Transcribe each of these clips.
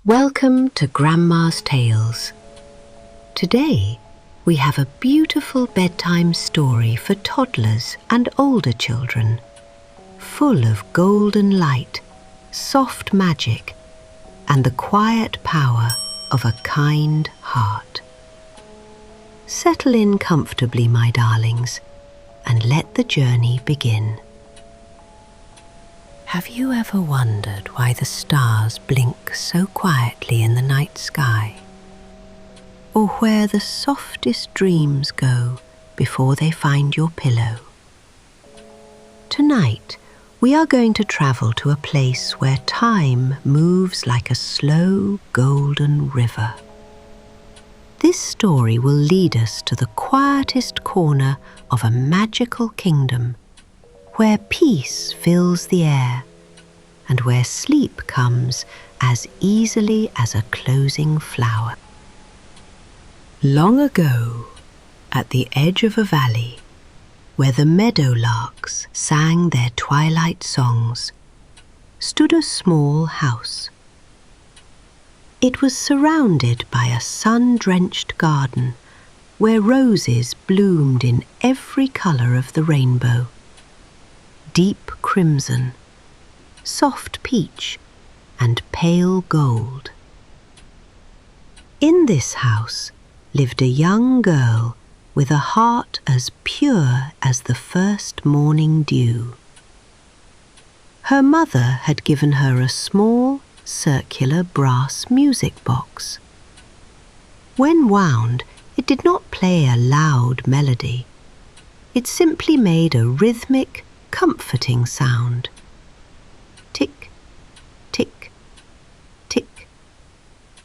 Welcome to Grandma's Tales. Today, we have a beautiful bedtime story for toddlers and older children, full of golden light, soft magic, and the quiet power of a kind heart. Settle in comfortably, my darlings, and let the journey begin. Have you ever wondered why the stars blink so quietly in the night sky? Or where the softest dreams go before they find your pillow? Tonight, we are going to travel to a place where time moves like a slow, golden river. This story will lead us to the quietest corner of a magical kingdom, where peace fills the air and where sleep comes as easily as a closing flower. Long ago, at the edge of a valley, where the meadowlarks sang their twilight songs, stood a small house. It was surrounded by a sun-drenched garden where roses bloomed in every color of the rainbow: deep crimson, soft peach, and pale gold. In this house lived a young girl with a heart as pure as the first morning dew. Her mother had given her a small, circular brass music box. When wound, it did not play a loud melody. It simply made a rhythmic, comforting sound. Tick, tick, tick,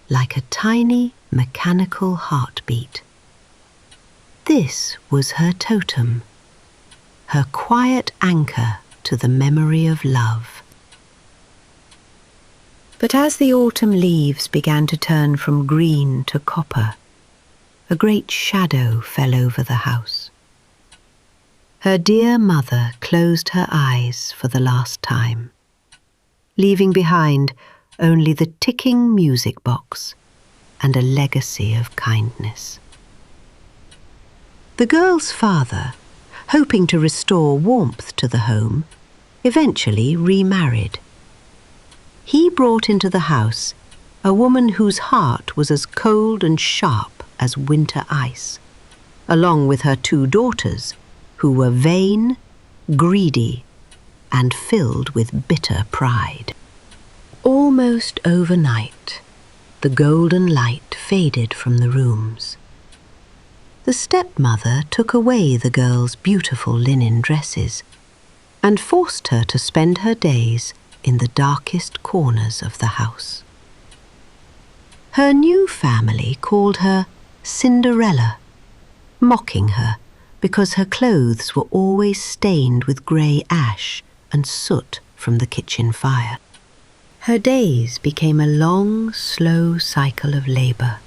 like a tiny mechanical heartbeat. This was her totem, her quiet anchor to the memory of love. But as the autumn leaves began to turn from green to copper, a great shadow fell over the house. Her dear mother closed her eyes for the last time, leaving behind only the ticking music box and a legacy of kindness. The girl's father, hoping to restore warmth to the home, eventually remarried. He brought into the house a woman whose heart was as cold and sharp as winter ice, along with her two daughters, who were vain, greedy, and filled with bitter pride. Almost overnight, the golden light faded from the rooms. The stepmother took away the girl's beautiful linen dresses and forced her to spend her days in the darkest corners of the house. Her new family called her Cinderella, mocking her because her clothes were always stained with grey ash and soot from the kitchen fire. Her days became a long, slow cycle of labour.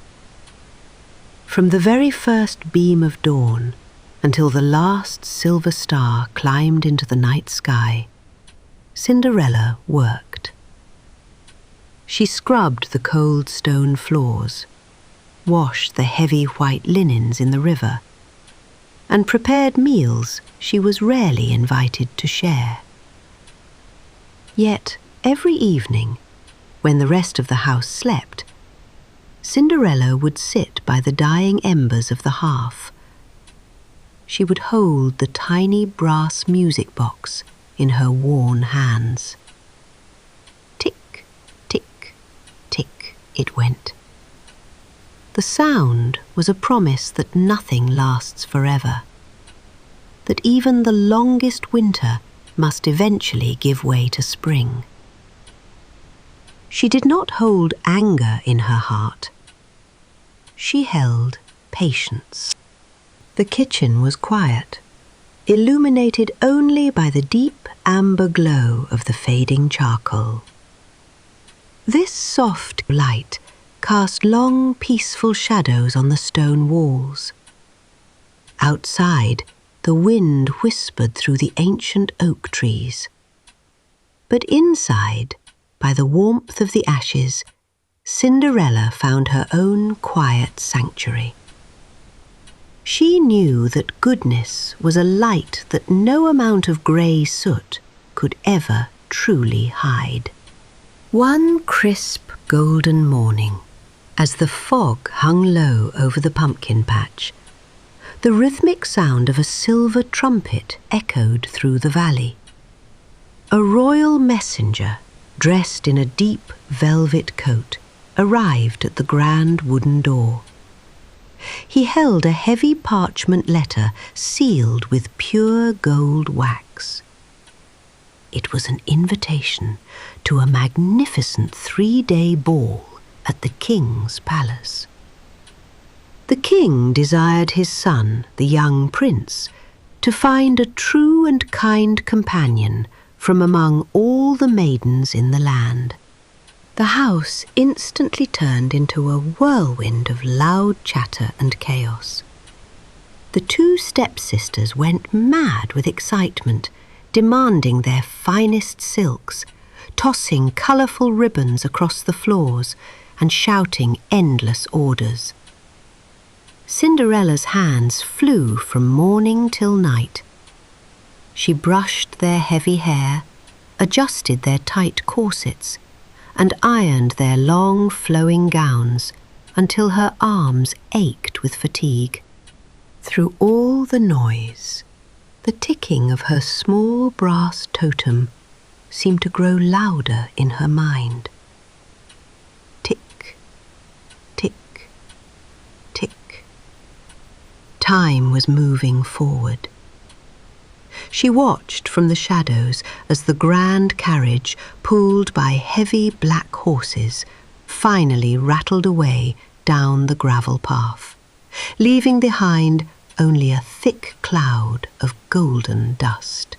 From the very first beam of dawn until the last silver star climbed into the night sky, Cinderella worked. She scrubbed the cold stone floors, washed the heavy white linens in the river, and prepared meals she was rarely invited to share. Yet, every evening, when the rest of the house slept, Cinderella would sit by the dying embers of the hearth. She would hold the tiny brass music box in her worn hands. Tick, tick, tick it went. The sound was a promise that nothing lasts forever, that even the longest winter must eventually give way to spring. She did not hold anger in her heart. She held patience. The kitchen was quiet, illuminated only by the deep amber glow of the fading charcoal. This soft light cast long, peaceful shadows on the stone walls. Outside, the wind whispered through the ancient oak trees. But inside, by the warmth of the ashes, Cinderella found her own quiet sanctuary. She knew that goodness was a light that no amount of grey soot could ever truly hide. One crisp golden morning, as the fog hung low over the pumpkin patch, the rhythmic sound of a silver trumpet echoed through the valley. A royal messenger, dressed in a deep velvet coat, arrived at the grand wooden door. He held a heavy parchment letter sealed with pure gold wax. It was an invitation to a magnificent 3-day ball at the king's palace. The king desired his son, the young prince, to find a true and kind companion from among all the maidens in the land. The house instantly turned into a whirlwind of loud chatter and chaos. The 2 stepsisters went mad with excitement, demanding their finest silks, tossing colourful ribbons across the floors and shouting endless orders. Cinderella's hands flew from morning till night. She brushed their heavy hair, adjusted their tight corsets, and ironed their long flowing gowns until her arms ached with fatigue. Through all the noise, the ticking of her small brass totem seemed to grow louder in her mind. Tick, tick, tick. Time was moving forward. She watched from the shadows as the grand carriage, pulled by heavy black horses, finally rattled away down the gravel path, leaving behind only a thick cloud of golden dust.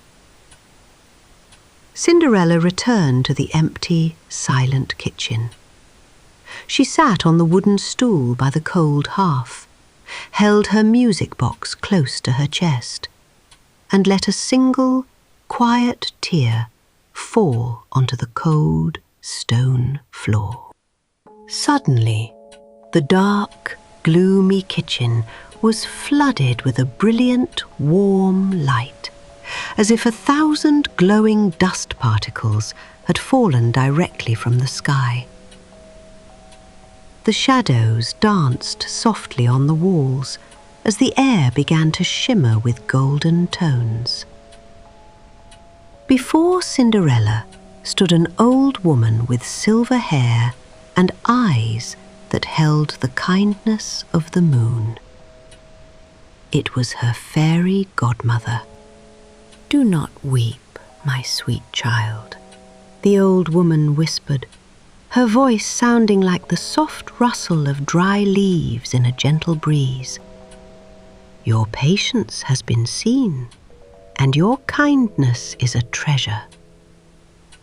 Cinderella returned to the empty, silent kitchen. She sat on the wooden stool by the cold hearth, held her music box close to her chest, and let a single, quiet tear fall onto the cold stone floor. Suddenly, the dark, gloomy kitchen was flooded with a brilliant, warm light, as if 1,000 glowing dust particles had fallen directly from the sky. The shadows danced softly on the walls as the air began to shimmer with golden tones. Before Cinderella stood an old woman with silver hair and eyes that held the kindness of the moon. It was her fairy godmother. "Do not weep, my sweet child," the old woman whispered, her voice sounding like the soft rustle of dry leaves in a gentle breeze. "Your patience has been seen, and your kindness is a treasure.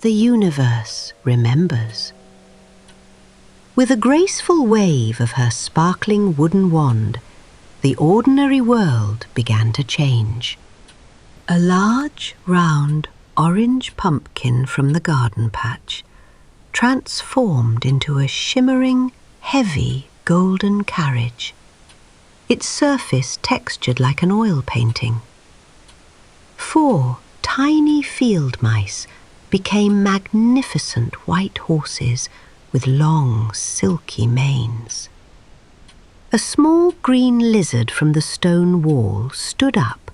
The universe remembers." With a graceful wave of her sparkling wooden wand, the ordinary world began to change. A large, round, orange pumpkin from the garden patch transformed into a shimmering, heavy, golden carriage, its surface textured like an oil painting. 4 tiny field mice became magnificent white horses with long, silky manes. A small green lizard from the stone wall stood up,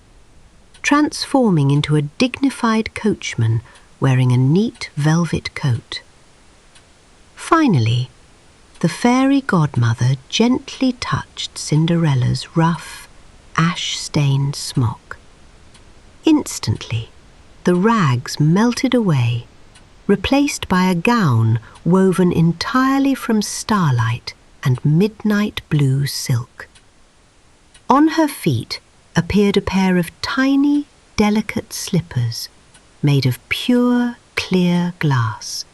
transforming into a dignified coachman wearing a neat velvet coat. Finally, the fairy godmother gently touched Cinderella's rough, ash-stained smock. Instantly, the rags melted away, replaced by a gown woven entirely from starlight and midnight blue silk. On her feet appeared a pair of tiny, delicate slippers made of pure, clear glass,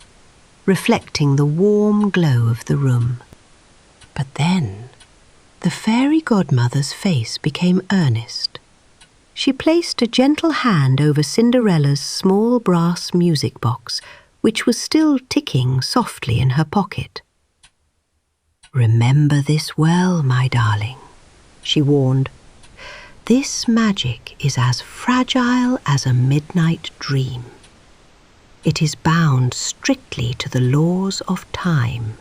reflecting the warm glow of the room. But then, the fairy godmother's face became earnest. She placed a gentle hand over Cinderella's small brass music box, which was still ticking softly in her pocket. "Remember this well, my darling," she warned. "This magic is as fragile as a midnight dream. It is bound strictly to the laws of time.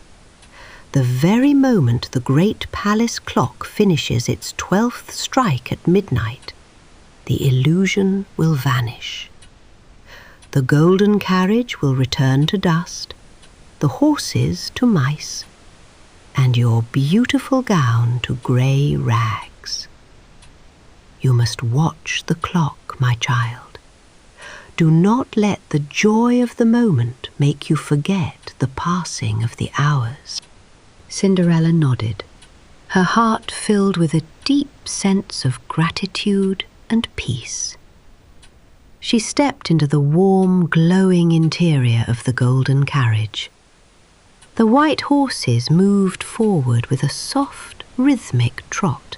The very moment the great palace clock finishes its 12th strike at midnight, the illusion will vanish. The golden carriage will return to dust, the horses to mice, and your beautiful gown to grey rags. You must watch the clock, my child. Do not let the joy of the moment make you forget the passing of the hours." Cinderella nodded, her heart filled with a deep sense of gratitude and peace. She stepped into the warm, glowing interior of the golden carriage. The white horses moved forward with a soft, rhythmic trot,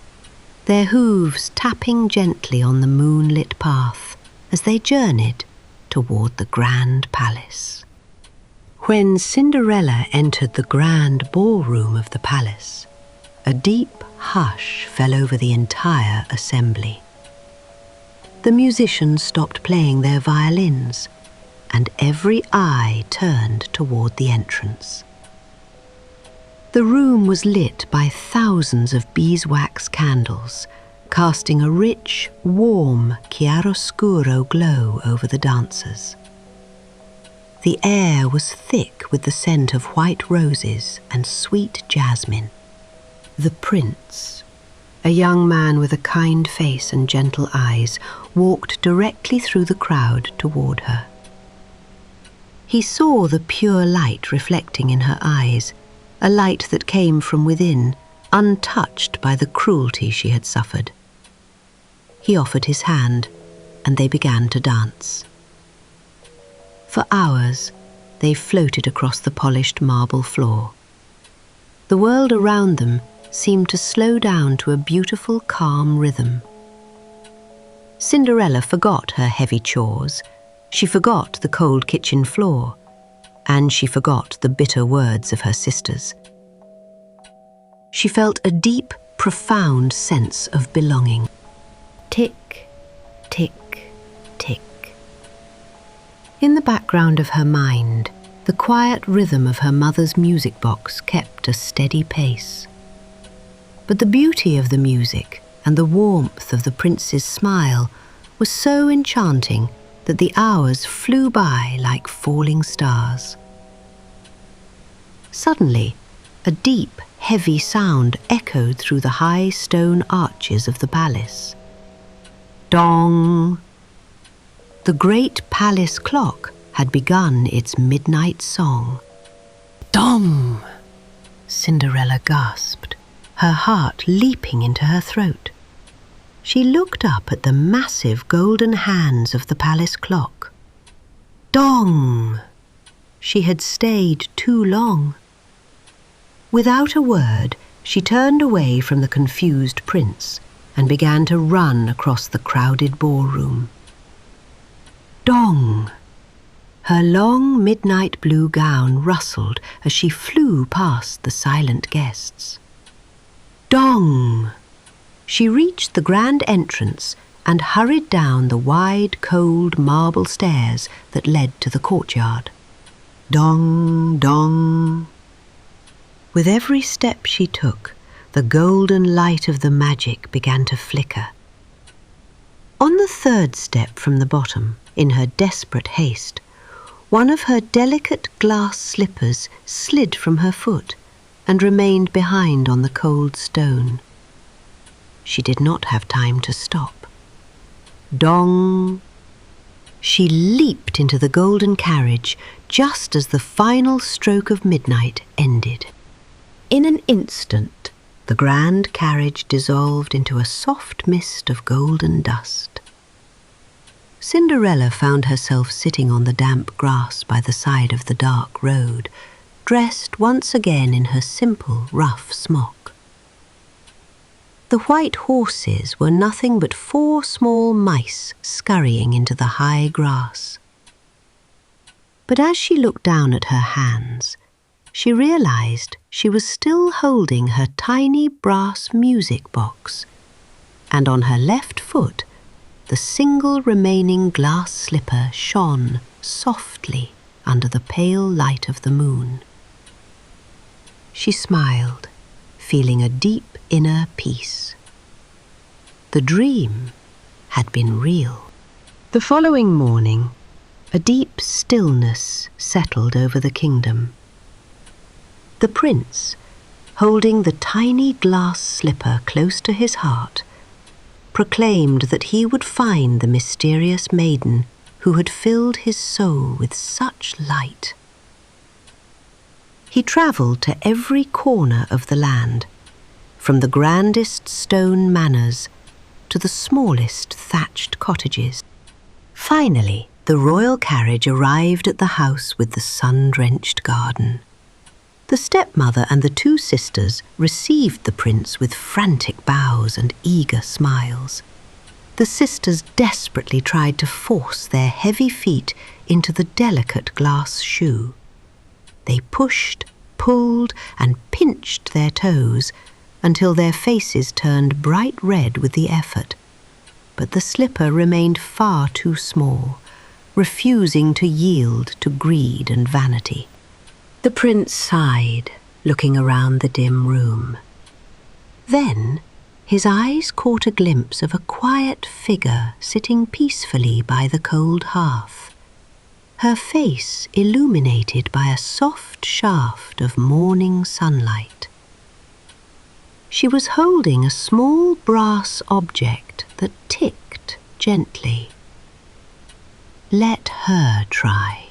their hooves tapping gently on the moonlit path as they journeyed toward the grand palace. When Cinderella entered the grand ballroom of the palace, a deep hush fell over the entire assembly. The musicians stopped playing their violins, and every eye turned toward the entrance. The room was lit by thousands of beeswax candles, casting a rich, warm, chiaroscuro glow over the dancers. The air was thick with the scent of white roses and sweet jasmine. The prince, a young man with a kind face and gentle eyes, walked directly through the crowd toward her. He saw the pure light reflecting in her eyes, a light that came from within, untouched by the cruelty she had suffered. He offered his hand, and they began to dance. For hours, they floated across the polished marble floor. The world around them seemed to slow down to a beautiful, calm rhythm. Cinderella forgot her heavy chores, she forgot the cold kitchen floor, and she forgot the bitter words of her sisters. She felt a deep, profound sense of belonging. Tick, tick, tick. In the background of her mind, the quiet rhythm of her mother's music box kept a steady pace. But the beauty of the music and the warmth of the prince's smile was so enchanting that the hours flew by like falling stars. Suddenly, a deep, heavy sound echoed through the high stone arches of the palace. Dong! The great palace clock had begun its midnight song. Dong! Cinderella gasped, her heart leaping into her throat. She looked up at the massive golden hands of the palace clock. Dong! She had stayed too long. Without a word, she turned away from the confused prince and began to run across the crowded ballroom. Dong! Her long midnight blue gown rustled as she flew past the silent guests. Dong! She reached the grand entrance and hurried down the wide, cold marble stairs that led to the courtyard. Dong! Dong! With every step she took, the golden light of the magic began to flicker. On the third step from the bottom, in her desperate haste, one of her delicate glass slippers slid from her foot and remained behind on the cold stone. She did not have time to stop. Dong! She leaped into the golden carriage just as the final stroke of midnight ended. In an instant, the grand carriage dissolved into a soft mist of golden dust. Cinderella found herself sitting on the damp grass by the side of the dark road, dressed once again in her simple, rough smock. The white horses were nothing but 4 small mice scurrying into the high grass. But as she looked down at her hands, she realized she was still holding her tiny brass music box, and on her left foot, the single remaining glass slipper shone softly under the pale light of the moon. She smiled, feeling a deep inner peace. The dream had been real. The following morning, a deep stillness settled over the kingdom. The prince, holding the tiny glass slipper close to his heart, proclaimed that he would find the mysterious maiden who had filled his soul with such light. He travelled to every corner of the land, from the grandest stone manors to the smallest thatched cottages. Finally, the royal carriage arrived at the house with the sun-drenched garden. The stepmother and the two sisters received the prince with frantic bows and eager smiles. The sisters desperately tried to force their heavy feet into the delicate glass shoe. They pushed, pulled, and pinched their toes until their faces turned bright red with the effort. But the slipper remained far too small, refusing to yield to greed and vanity. The prince sighed, looking around the dim room. Then his eyes caught a glimpse of a quiet figure sitting peacefully by the cold hearth, her face illuminated by a soft shaft of morning sunlight. She was holding a small brass object that ticked gently. "Let her try,"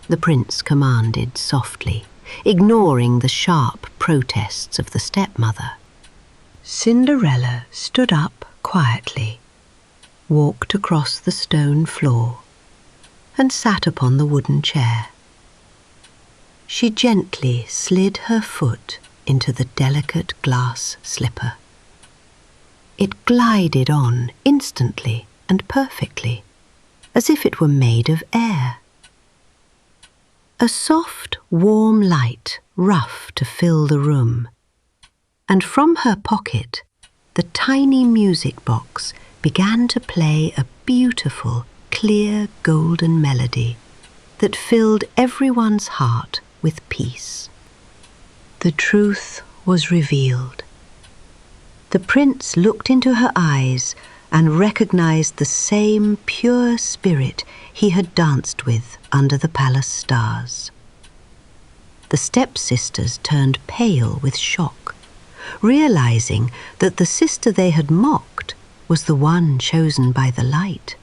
the prince commanded softly, ignoring the sharp protests of the stepmother. Cinderella stood up quietly, walked across the stone floor, and sat upon the wooden chair. She gently slid her foot into the delicate glass slipper. It glided on instantly and perfectly, as if it were made of air. A soft, warm light roughed to fill the room, and from her pocket, the tiny music box began to play a beautiful, clear golden melody that filled everyone's heart with peace. The truth was revealed. The prince looked into her eyes and recognized the same pure spirit he had danced with under the palace stars. The stepsisters turned pale with shock, realizing that the sister they had mocked was the one chosen by the light.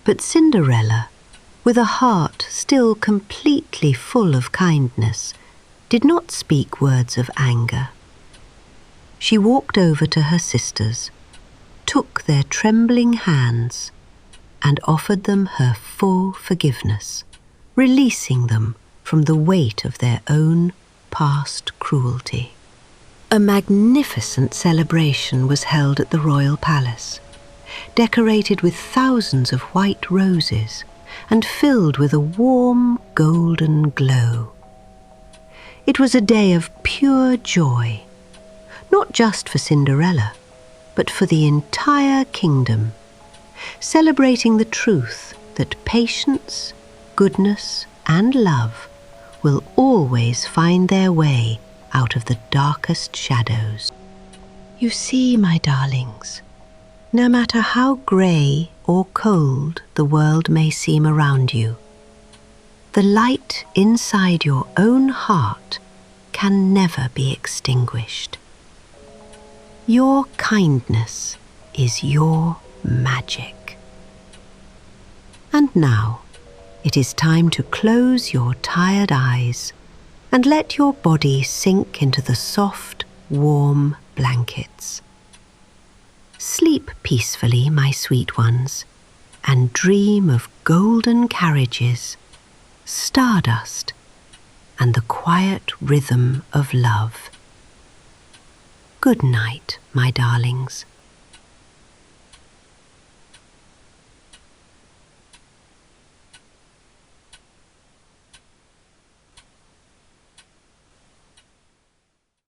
But Cinderella, with a heart still completely full of kindness, did not speak words of anger. She walked over to her sisters, took their trembling hands, and offered them her full forgiveness, releasing them from the weight of their own past cruelty. A magnificent celebration was held at the royal palace, decorated with thousands of white roses and filled with a warm golden glow. It was a day of pure joy, not just for Cinderella, but for the entire kingdom, celebrating the truth that patience, goodness, and love will always find their way out of the darkest shadows. You see, my darlings, no matter how grey or cold the world may seem around you, the light inside your own heart can never be extinguished. Your kindness is your magic. And now, it is time to close your tired eyes and let your body sink into the soft, warm blankets. Sleep peacefully, my sweet ones, and dream of golden carriages, stardust, and the quiet rhythm of love. Good night, my darlings.